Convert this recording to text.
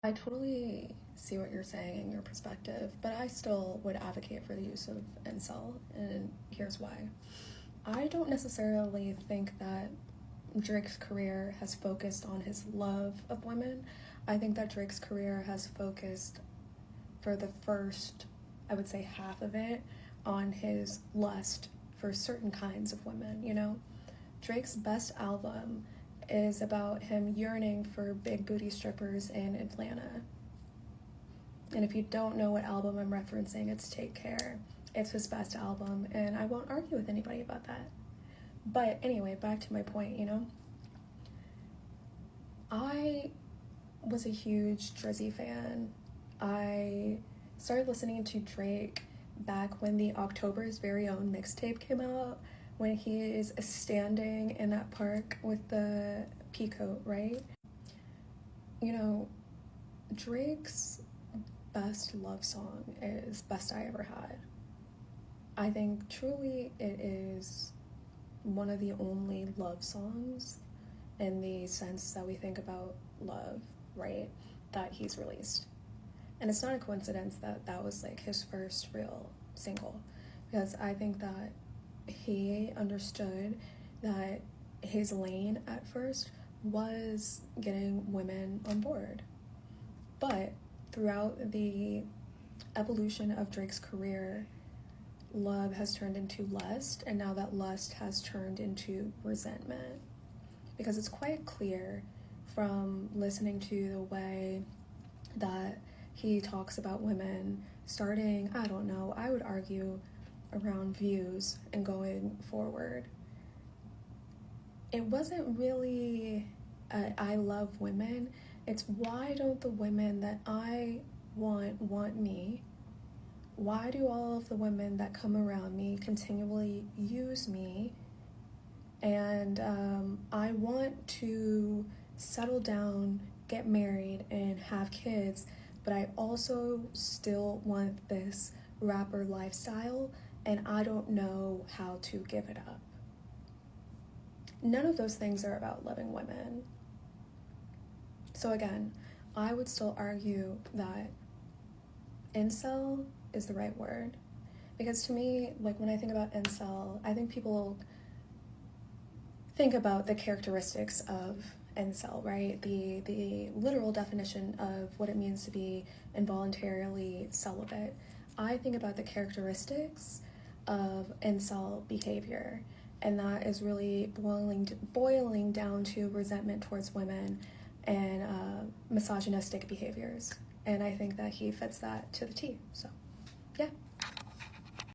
I totally see what you're saying and your perspective, but I still would advocate for the use of incel, and here's why. I don't necessarily think that Drake's career has focused on his love of women. I think that Drake's career has focused for the first, I would say, half of it on his lust for certain kinds of women, you know? Drake's best album is about him yearning for big booty strippers in Atlanta. And if you don't know what album I'm referencing, it's Take Care. It's his best album, and I won't argue with anybody about that. But anyway, back to my point, I was a huge Drizzy fan. I started listening to Drake back when the October's Very Own mixtape came out, when he is standing in that park with the peacoat, right? You know, Drake's best love song is Best I Ever Had. I think truly it is one of the only love songs in the sense that we think about love, right, that he's released. And it's not a coincidence that that was like his first real single, because I think that he understood that his lane at first was getting women on board. But throughout the evolution of Drake's career, love has turned into lust, and now that lust has turned into resentment. Because it's quite clear from listening to the way that he talks about women starting, I don't know, I would argue around Views and going forward. It wasn't really I love women. It's why don't the women that I want me? Why do all of the women that come around me continually use me? And I want to settle down, get married, and have kids, but I also still want this rapper lifestyle, and I don't know how to give it up. None of those things are about loving women. So again, I would still argue that incel is the right word. Because to me, like when I think about incel, I think people think about the characteristics of incel, right? The literal definition of what it means to be involuntarily celibate. I think about the characteristics of incel behavior, and that is really boiling down to resentment towards women and misogynistic behaviors. And I think that he fits that to the T. So, yeah.